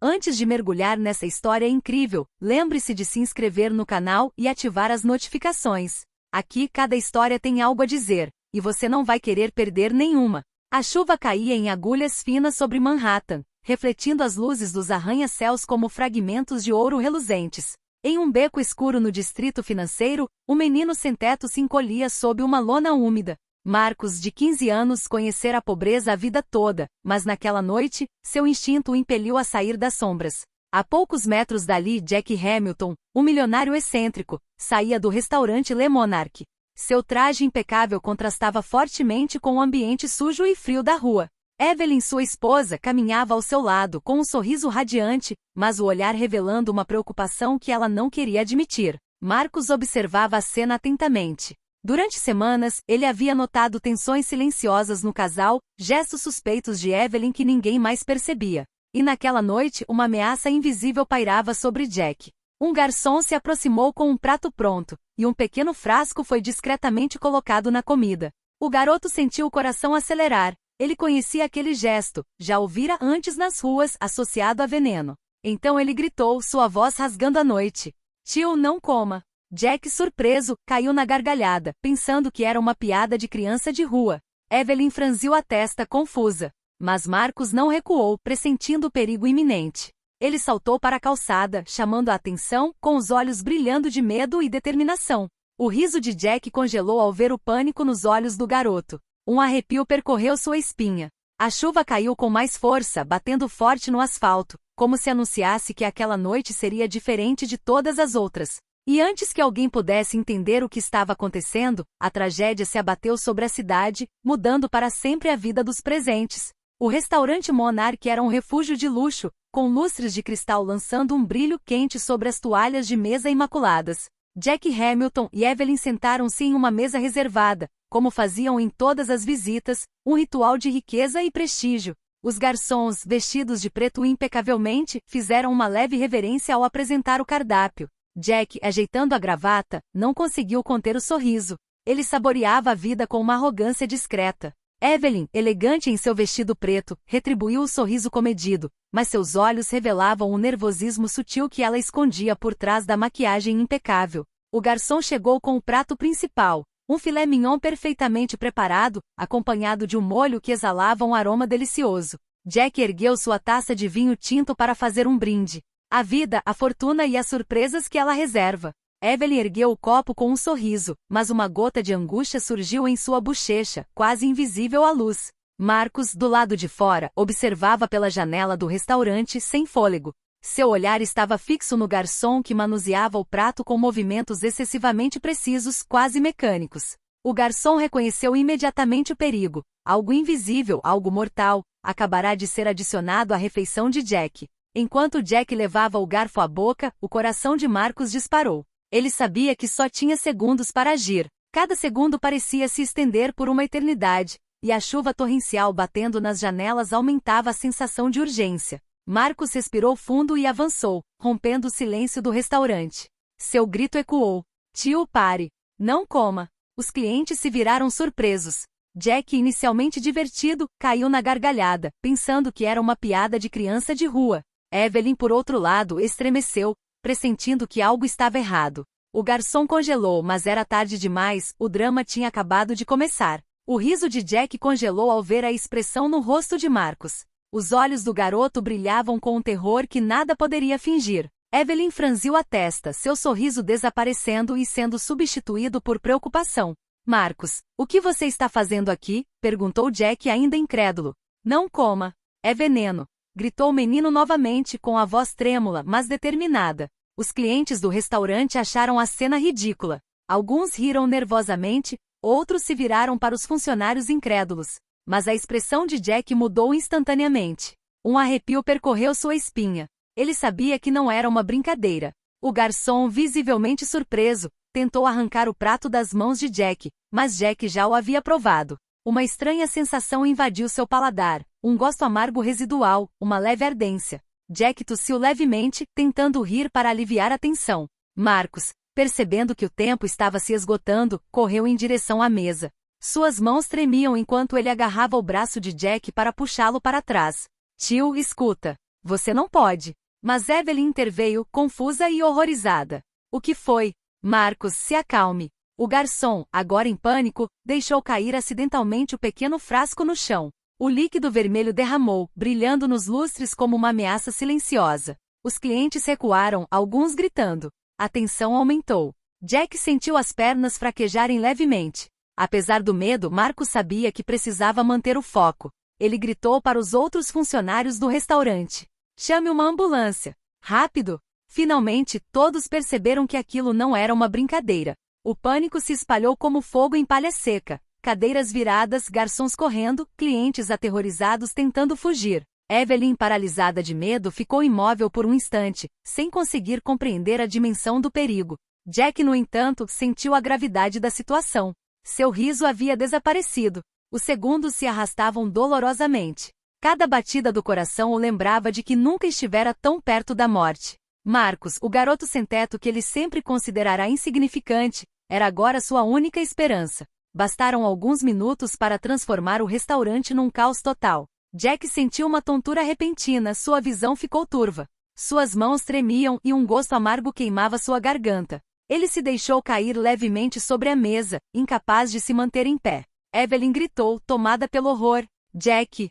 Antes de mergulhar nessa história incrível, lembre-se de se inscrever no canal e ativar as notificações. Aqui cada história tem algo a dizer, e você não vai querer perder nenhuma. A chuva caía em agulhas finas sobre Manhattan, refletindo as luzes dos arranha-céus como fragmentos de ouro reluzentes. Em um beco escuro no distrito financeiro, o menino sem-teto se encolhia sob uma lona úmida. Marcos, de 15 anos, conhecera a pobreza a vida toda, mas naquela noite, seu instinto o impeliu a sair das sombras. A poucos metros dali, Jack Hamilton, um milionário excêntrico, saía do restaurante Le Monarque. Seu traje impecável contrastava fortemente com o ambiente sujo e frio da rua. Evelyn, sua esposa, caminhava ao seu lado com um sorriso radiante, mas o olhar revelando uma preocupação que ela não queria admitir. Marcos observava a cena atentamente. Durante semanas, ele havia notado tensões silenciosas no casal, gestos suspeitos de Evelyn que ninguém mais percebia. E naquela noite, uma ameaça invisível pairava sobre Jack. Um garçom se aproximou com um prato pronto, e um pequeno frasco foi discretamente colocado na comida. O garoto sentiu o coração acelerar. Ele conhecia aquele gesto, já o vira antes nas ruas, associado a veneno. Então ele gritou, sua voz rasgando a noite. Tio, não coma. Jack, surpreso, caiu na gargalhada, pensando que era uma piada de criança de rua. Evelyn franziu a testa, confusa. Mas Marcos não recuou, pressentindo o perigo iminente. Ele saltou para a calçada, chamando a atenção, com os olhos brilhando de medo e determinação. O riso de Jack congelou ao ver o pânico nos olhos do garoto. Um arrepio percorreu sua espinha. A chuva caiu com mais força, batendo forte no asfalto, como se anunciasse que aquela noite seria diferente de todas as outras. E antes que alguém pudesse entender o que estava acontecendo, a tragédia se abateu sobre a cidade, mudando para sempre a vida dos presentes. O restaurante Monarch era um refúgio de luxo, com lustres de cristal lançando um brilho quente sobre as toalhas de mesa imaculadas. Jack Hamilton e Evelyn sentaram-se em uma mesa reservada, como faziam em todas as visitas, um ritual de riqueza e prestígio. Os garçons, vestidos de preto impecavelmente, fizeram uma leve reverência ao apresentar o cardápio. Jack, ajeitando a gravata, não conseguiu conter o sorriso. Ele saboreava a vida com uma arrogância discreta. Evelyn, elegante em seu vestido preto, retribuiu o sorriso comedido, mas seus olhos revelavam o nervosismo sutil que ela escondia por trás da maquiagem impecável. O garçom chegou com o prato principal, um filé mignon perfeitamente preparado, acompanhado de um molho que exalava um aroma delicioso. Jack ergueu sua taça de vinho tinto para fazer um brinde. A vida, a fortuna e as surpresas que ela reserva. Evelyn ergueu o copo com um sorriso, mas uma gota de angústia surgiu em sua bochecha, quase invisível à luz. Marcos, do lado de fora, observava pela janela do restaurante sem fôlego. Seu olhar estava fixo no garçom que manuseava o prato com movimentos excessivamente precisos, quase mecânicos. O garçom reconheceu imediatamente o perigo. Algo invisível, algo mortal, acabará de ser adicionado à refeição de Jack. Enquanto Jack levava o garfo à boca, o coração de Marcos disparou. Ele sabia que só tinha segundos para agir. Cada segundo parecia se estender por uma eternidade, e a chuva torrencial batendo nas janelas aumentava a sensação de urgência. Marcos respirou fundo e avançou, rompendo o silêncio do restaurante. Seu grito ecoou. Tio, pare. Não coma. Os clientes se viraram surpresos. Jack, inicialmente divertido, caiu na gargalhada, pensando que era uma piada de criança de rua. Evelyn, por outro lado, estremeceu, pressentindo que algo estava errado. O garçom congelou, mas era tarde demais, o drama tinha acabado de começar. O riso de Jack congelou ao ver a expressão no rosto de Marcos. Os olhos do garoto brilhavam com um terror que nada poderia fingir. Evelyn franziu a testa, seu sorriso desaparecendo e sendo substituído por preocupação. Marcos, o que você está fazendo aqui? Perguntou Jack ainda incrédulo. Não coma. É veneno. Gritou o menino novamente com a voz trêmula, mas determinada. Os clientes do restaurante acharam a cena ridícula. Alguns riram nervosamente, outros se viraram para os funcionários incrédulos. Mas a expressão de Jack mudou instantaneamente. Um arrepio percorreu sua espinha. Ele sabia que não era uma brincadeira. O garçom, visivelmente surpreso, tentou arrancar o prato das mãos de Jack, mas Jack já o havia provado. Uma estranha sensação invadiu seu paladar, um gosto amargo residual, uma leve ardência. Jack tossiu levemente, tentando rir para aliviar a tensão. Marcos, percebendo que o tempo estava se esgotando, correu em direção à mesa. Suas mãos tremiam enquanto ele agarrava o braço de Jack para puxá-lo para trás. Tio, escuta. Você não pode. Mas Evelyn interveio, confusa e horrorizada. O que foi? Marcos, se acalme. O garçom, agora em pânico, deixou cair acidentalmente o pequeno frasco no chão. O líquido vermelho derramou, brilhando nos lustres como uma ameaça silenciosa. Os clientes recuaram, alguns gritando. A tensão aumentou. Jack sentiu as pernas fraquejarem levemente. Apesar do medo, Marcos sabia que precisava manter o foco. Ele gritou para os outros funcionários do restaurante. Chame uma ambulância. Rápido! Finalmente, todos perceberam que aquilo não era uma brincadeira. O pânico se espalhou como fogo em palha seca. Cadeiras viradas, garçons correndo, clientes aterrorizados tentando fugir. Evelyn, paralisada de medo, ficou imóvel por um instante, sem conseguir compreender a dimensão do perigo. Jack, no entanto, sentiu a gravidade da situação. Seu riso havia desaparecido. Os segundos se arrastavam dolorosamente. Cada batida do coração o lembrava de que nunca estivera tão perto da morte. Marcos, o garoto sem-teto que ele sempre considerará insignificante, era agora sua única esperança. Bastaram alguns minutos para transformar o restaurante num caos total. Jack sentiu uma tontura repentina, sua visão ficou turva. Suas mãos tremiam e um gosto amargo queimava sua garganta. Ele se deixou cair levemente sobre a mesa, incapaz de se manter em pé. Evelyn gritou, tomada pelo horror. Jack,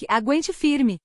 aguente firme.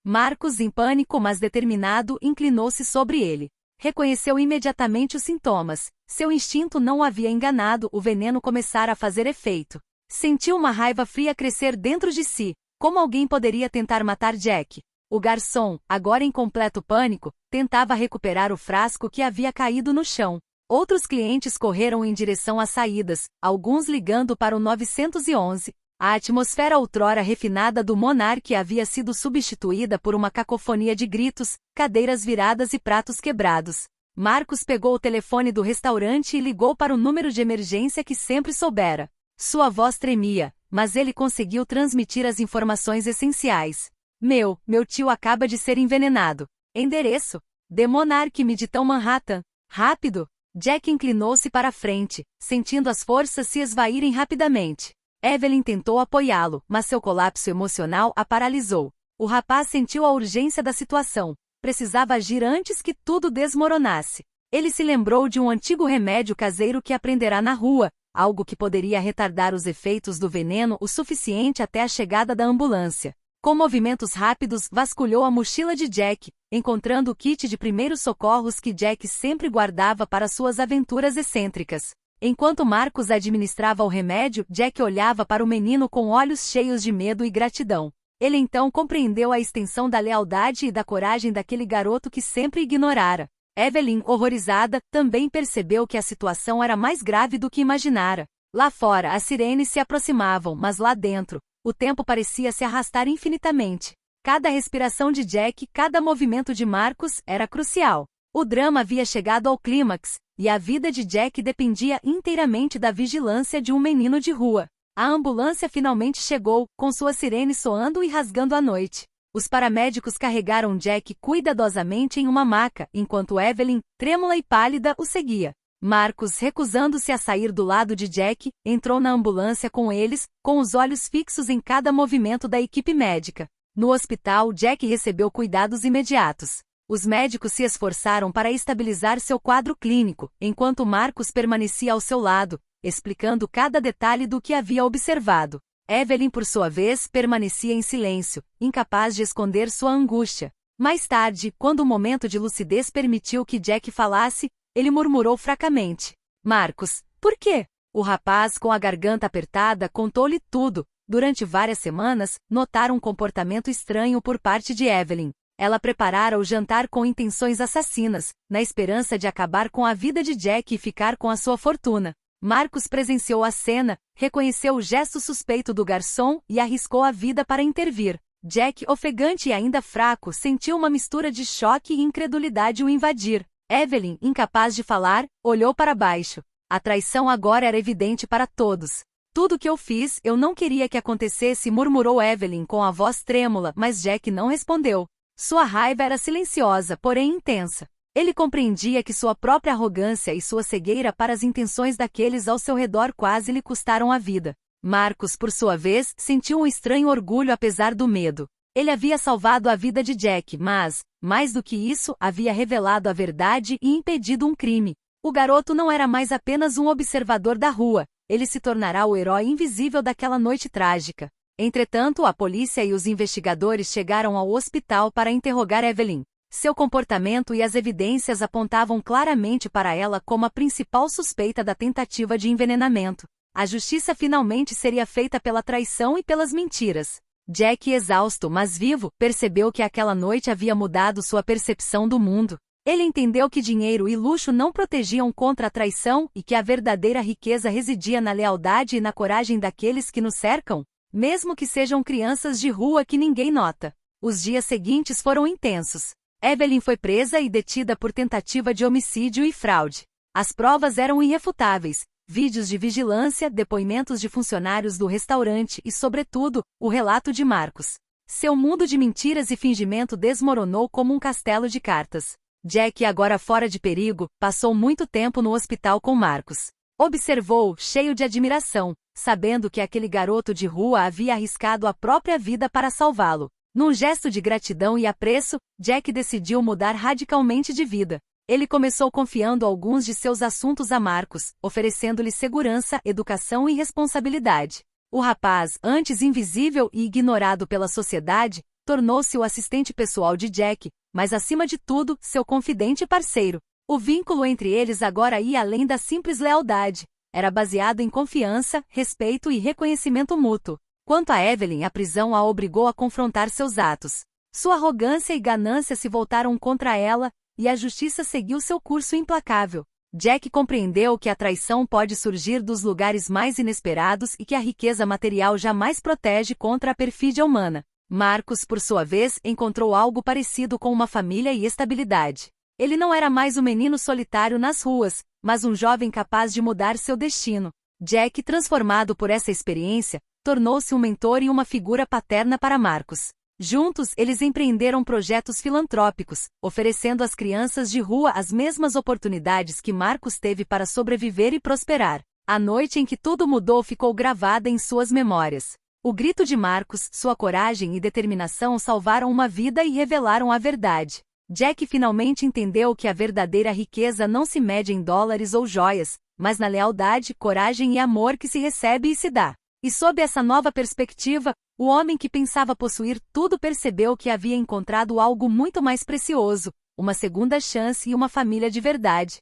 Marcos, em pânico mas determinado, inclinou-se sobre ele. Reconheceu imediatamente os sintomas. Seu instinto não o havia enganado, o veneno começara a fazer efeito. Sentiu uma raiva fria crescer dentro de si. Como alguém poderia tentar matar Jack? O garçom, agora em completo pânico, tentava recuperar o frasco que havia caído no chão. Outros clientes correram em direção às saídas, alguns ligando para o 911. A atmosfera outrora refinada do Monarch havia sido substituída por uma cacofonia de gritos, cadeiras viradas e pratos quebrados. Marcos pegou o telefone do restaurante e ligou para o número de emergência que sempre soubera. Sua voz tremia, mas ele conseguiu transmitir as informações essenciais. Meu tio acaba de ser envenenado. Endereço: The Monarch, Midtown Manhattan. Rápido! Jack inclinou-se para a frente, sentindo as forças se esvaírem rapidamente. Evelyn tentou apoiá-lo, mas seu colapso emocional a paralisou. O rapaz sentiu a urgência da situação. Precisava agir antes que tudo desmoronasse. Ele se lembrou de um antigo remédio caseiro que aprenderá na rua, algo que poderia retardar os efeitos do veneno o suficiente até a chegada da ambulância. Com movimentos rápidos, vasculhou a mochila de Jack, encontrando o kit de primeiros socorros que Jack sempre guardava para suas aventuras excêntricas. Enquanto Marcos administrava o remédio, Jack olhava para o menino com olhos cheios de medo e gratidão. Ele então compreendeu a extensão da lealdade e da coragem daquele garoto que sempre ignorara. Evelyn, horrorizada, também percebeu que a situação era mais grave do que imaginara. Lá fora, as sirenes se aproximavam, mas lá dentro, o tempo parecia se arrastar infinitamente. Cada respiração de Jack, cada movimento de Marcos, era crucial. O drama havia chegado ao clímax, e a vida de Jack dependia inteiramente da vigilância de um menino de rua. A ambulância finalmente chegou, com sua sirene soando e rasgando a noite. Os paramédicos carregaram Jack cuidadosamente em uma maca, enquanto Evelyn, trêmula e pálida, o seguia. Marcos, recusando-se a sair do lado de Jack, entrou na ambulância com eles, com os olhos fixos em cada movimento da equipe médica. No hospital, Jack recebeu cuidados imediatos. Os médicos se esforçaram para estabilizar seu quadro clínico, enquanto Marcos permanecia ao seu lado, explicando cada detalhe do que havia observado. Evelyn, por sua vez, permanecia em silêncio, incapaz de esconder sua angústia. Mais tarde, quando o momento de lucidez permitiu que Jack falasse, ele murmurou fracamente. Marcos, por quê? O rapaz, com a garganta apertada, contou-lhe tudo. Durante várias semanas, notara um comportamento estranho por parte de Evelyn. Ela preparara o jantar com intenções assassinas, na esperança de acabar com a vida de Jack e ficar com a sua fortuna. Marcos presenciou a cena, reconheceu o gesto suspeito do garçom e arriscou a vida para intervir. Jack, ofegante e ainda fraco, sentiu uma mistura de choque e incredulidade o invadir. Evelyn, incapaz de falar, olhou para baixo. A traição agora era evidente para todos. Tudo o que eu fiz, eu não queria que acontecesse, murmurou Evelyn com a voz trêmula, mas Jack não respondeu. Sua raiva era silenciosa, porém intensa. Ele compreendia que sua própria arrogância e sua cegueira para as intenções daqueles ao seu redor quase lhe custaram a vida. Marcos, por sua vez, sentiu um estranho orgulho apesar do medo. Ele havia salvado a vida de Jack, mas, mais do que isso, havia revelado a verdade e impedido um crime. O garoto não era mais apenas um observador da rua, ele se tornará o herói invisível daquela noite trágica. Entretanto, a polícia e os investigadores chegaram ao hospital para interrogar Evelyn. Seu comportamento e as evidências apontavam claramente para ela como a principal suspeita da tentativa de envenenamento. A justiça finalmente seria feita pela traição e pelas mentiras. Jack, exausto mas vivo, percebeu que aquela noite havia mudado sua percepção do mundo. Ele entendeu que dinheiro e luxo não protegiam contra a traição e que a verdadeira riqueza residia na lealdade e na coragem daqueles que nos cercam, mesmo que sejam crianças de rua que ninguém nota. Os dias seguintes foram intensos. Evelyn foi presa e detida por tentativa de homicídio e fraude. As provas eram irrefutáveis. Vídeos de vigilância, depoimentos de funcionários do restaurante e, sobretudo, o relato de Marcos. Seu mundo de mentiras e fingimento desmoronou como um castelo de cartas. Jack, agora fora de perigo, passou muito tempo no hospital com Marcos. Observou, cheio de admiração, sabendo que aquele garoto de rua havia arriscado a própria vida para salvá-lo. Num gesto de gratidão e apreço, Jack decidiu mudar radicalmente de vida. Ele começou confiando alguns de seus assuntos a Marcos, oferecendo-lhe segurança, educação e responsabilidade. O rapaz, antes invisível e ignorado pela sociedade, tornou-se o assistente pessoal de Jack, mas acima de tudo, seu confidente e parceiro. O vínculo entre eles agora ia além da simples lealdade. Era baseado em confiança, respeito e reconhecimento mútuo. Quanto a Evelyn, a prisão a obrigou a confrontar seus atos. Sua arrogância e ganância se voltaram contra ela, e a justiça seguiu seu curso implacável. Jack compreendeu que a traição pode surgir dos lugares mais inesperados e que a riqueza material jamais protege contra a perfídia humana. Marcos, por sua vez, encontrou algo parecido com uma família e estabilidade. Ele não era mais um menino solitário nas ruas, mas um jovem capaz de mudar seu destino. Jack, transformado por essa experiência, tornou-se um mentor e uma figura paterna para Marcos. Juntos, eles empreenderam projetos filantrópicos, oferecendo às crianças de rua as mesmas oportunidades que Marcos teve para sobreviver e prosperar. A noite em que tudo mudou ficou gravada em suas memórias. O grito de Marcos, sua coragem e determinação salvaram uma vida e revelaram a verdade. Jack finalmente entendeu que a verdadeira riqueza não se mede em dólares ou joias, mas na lealdade, coragem e amor que se recebe e se dá. E sob essa nova perspectiva, o homem que pensava possuir tudo percebeu que havia encontrado algo muito mais precioso, uma segunda chance e uma família de verdade.